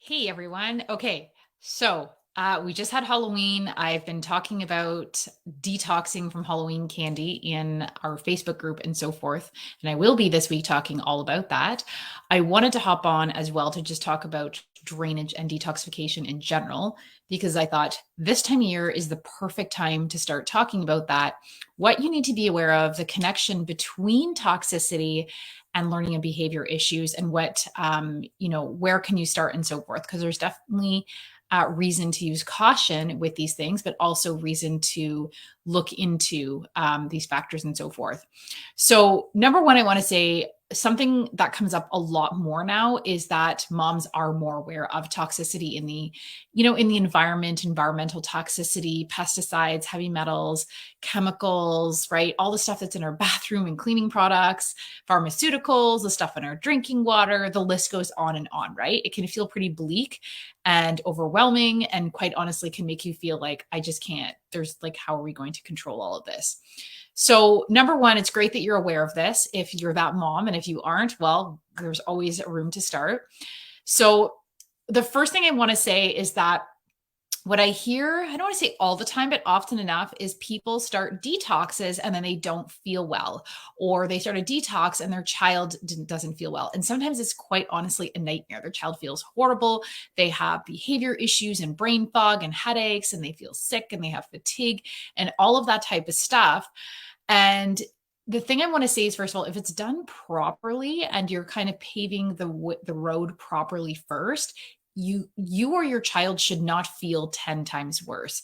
Hey everyone. Okay, so we just had Halloween. I've been talking about detoxing from Halloween candy in our Facebook group and so forth. And I will be this week talking all about that. I wanted to hop on as well to just talk about drainage and detoxification in general, because I thought this time of year is the perfect time to start talking about that. What you need to be aware of, the connection between toxicity and learning and behavior issues, and what where can you start and so forth, because there's definitely reason to use caution with these things, but also reason to look into these factors and so forth. So number one, I want to say something that comes up a lot more now is that moms are more aware of toxicity in the in the environmental toxicity, pesticides, heavy metals, chemicals, right? All the stuff that's in our bathroom and cleaning products, pharmaceuticals, the stuff in our drinking water, the list goes on, right? It can feel pretty bleak and overwhelming, and quite honestly can make you feel like, I just can't. There's like, how are we going to control all of this? So, number one, it's great that you're aware of this if you're that mom. And if you aren't, well, there's always a room to start. So, the first thing I want to say is that what I hear, I don't want to say all the time, but often enough, is people start detoxes and then they don't feel well, or they start a detox and their child doesn't feel well. And sometimes it's quite honestly a nightmare. Their child feels horrible. They have behavior issues and brain fog and headaches, and they feel sick and they have fatigue and all of that type of stuff. And the thing I want to say is, first of all, if it's done properly and you're kind of paving the road properly first, you or your child should not feel 10 times worse.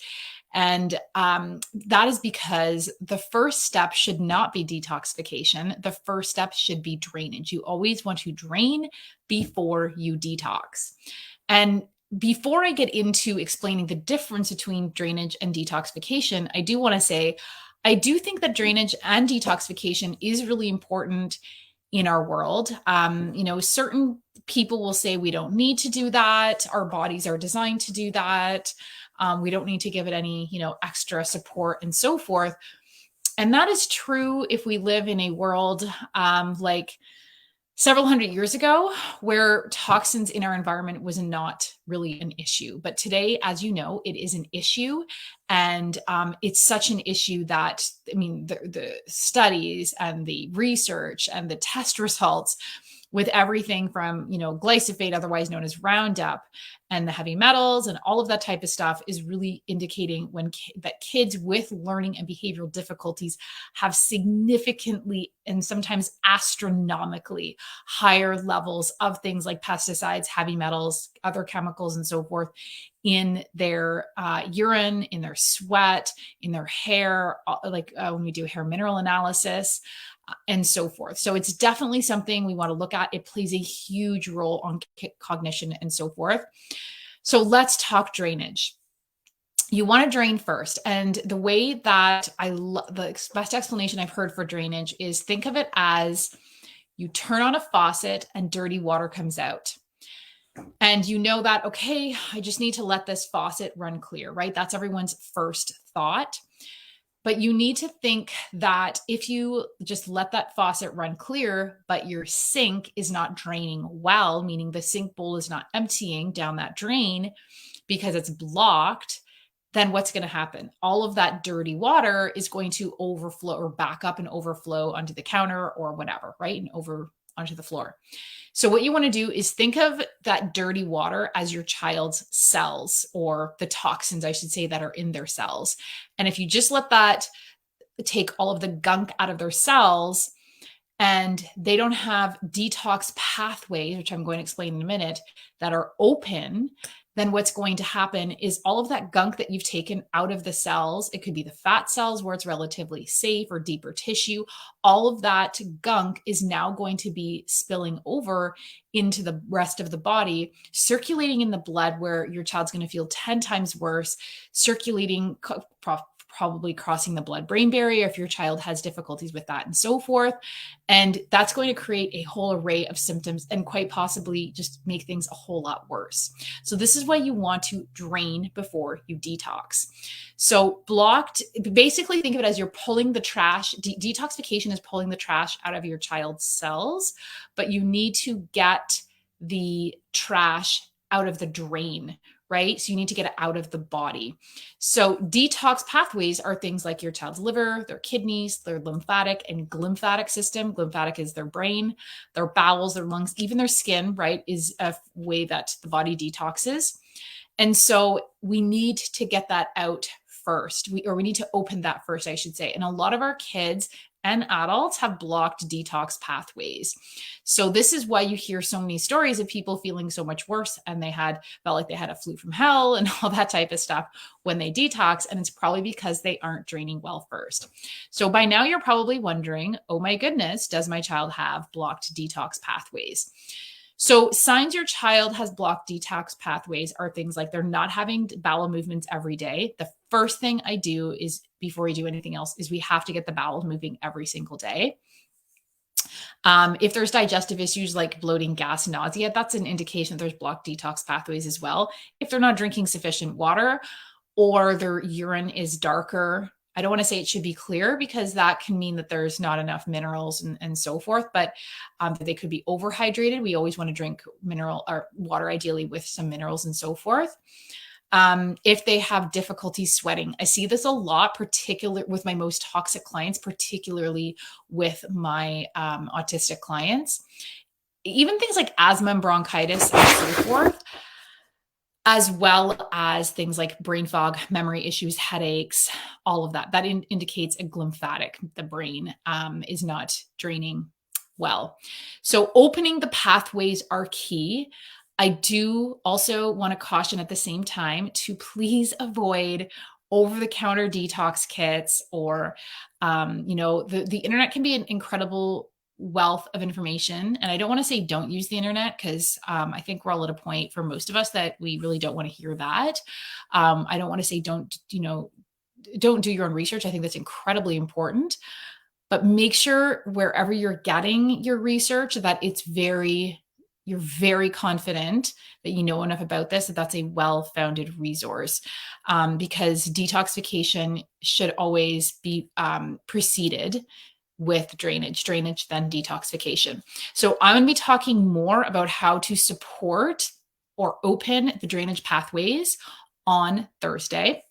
And that is because the first step should not be detoxification. The first step should be drainage. You always want to drain before you detox. And before I get into explaining the difference between drainage and detoxification, I do want to say, I do think that drainage and detoxification is really important in our world. Certain people will say we don't need to do that. Our bodies are designed to do that. We don't need to give it any, extra support and so forth. And that is true if we live in a world like several hundred years ago, where toxins in our environment was not really an issue. But today, as you know, it is an issue. And it's such an issue that, I mean, the studies and the research and the test results with everything from, glyphosate, otherwise known as Roundup, and the heavy metals and all of that type of stuff is really indicating that kids with learning and behavioral difficulties have significantly and sometimes astronomically higher levels of things like pesticides, heavy metals, other chemicals, and so forth in their urine, in their sweat, in their hair, when we do hair mineral analysis, and so forth. So it's definitely something we want to look at. It plays a huge role on cognition and so forth. So let's talk drainage. You want to drain first. And the way that the best explanation I've heard for drainage is, think of it as you turn on a faucet and dirty water comes out. And you know that, okay, I just need to let this faucet run clear, right? That's everyone's first thought. But you need to think that if you just let that faucet run clear, but your sink is not draining well, meaning the sink bowl is not emptying down that drain because it's blocked, then what's going to happen? All of that dirty water is going to overflow or back up and overflow onto the counter or whatever, right? And over onto the floor. So what you want to do is think of that dirty water as your child's cells, or the toxins, I should say, that are in their cells. And if you just let that take all of the gunk out of their cells, and they don't have detox pathways, which I'm going to explain in a minute, that are open, then what's going to happen is all of that gunk that you've taken out of the cells, it could be the fat cells where it's relatively safe, or deeper tissue, all of that gunk is now going to be spilling over into the rest of the body, circulating in the blood, where your child's going to feel 10 times worse, circulating, probably crossing the blood-brain barrier if your child has difficulties with that and so forth. And that's going to create a whole array of symptoms and quite possibly just make things a whole lot worse. So this is why you want to drain before you detox. So basically think of it as you're pulling the trash. Detoxification is pulling the trash out of your child's cells, but you need to get the trash out of the drain, right? So you need to get it out of the body. So detox pathways are things like your child's liver, their kidneys, their lymphatic and glymphatic system. Glymphatic is their brain, their bowels, their lungs, even their skin, right, is a way that the body detoxes. And so we need to get that out first. We need to open that first, I should say. And a lot of our kids and adults have blocked detox pathways. So this is why you hear so many stories of people feeling so much worse and felt like they had a flu from hell and all that type of stuff when they detox. And it's probably because they aren't draining well first. So by now you're probably wondering, oh my goodness, does my child have blocked detox pathways? So signs your child has blocked detox pathways are things like they're not having bowel movements every day. The first thing I do is, before we do anything else, is we have to get the bowel moving every single day. If there's digestive issues like bloating, gas, nausea, that's an indication there's blocked detox pathways as well. If they're not drinking sufficient water or their urine is darker, I don't want to say it should be clear because that can mean that there's not enough minerals and so forth, but they could be overhydrated. We always want to drink mineral or water, ideally with some minerals and so forth. If they have difficulty sweating, I see this a lot, particularly with my most toxic clients, particularly with my autistic clients. Even things like asthma and bronchitis and so forth, as well as things like brain fog, memory issues, headaches, all of that. That indicates a glymphatic. The brain is not draining well. So opening the pathways are key. I do also want to caution at the same time to please avoid over-the-counter detox kits or, the internet can be an incredible wealth of information. And I don't want to say don't use the internet because I think we're all at a point for most of us that we really don't want to hear that. I don't want to say don't do your own research. I think that's incredibly important. But make sure wherever you're getting your research that you're very confident that you know enough about this, that's a well-founded resource, because detoxification should always be preceded with drainage, then detoxification. So I'm going to be talking more about how to support or open the drainage pathways on Thursday.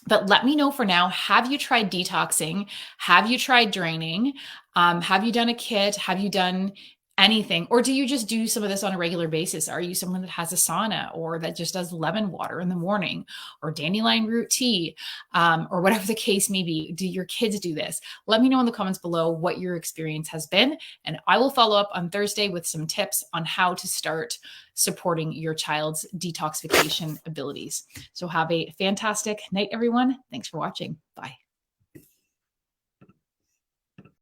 But let me know for now, have you tried detoxing? Have you tried draining? Have you done a kit? Have you done anything? Or do you just do some of this on a regular basis? Are you someone that has a sauna or that just does lemon water in the morning or dandelion root tea, or whatever the case may be? Do your kids do this? Let me know in the comments below what your experience has been. And I will follow up on Thursday with some tips on how to start supporting your child's detoxification abilities. So have a fantastic night, everyone. Thanks for watching. Bye.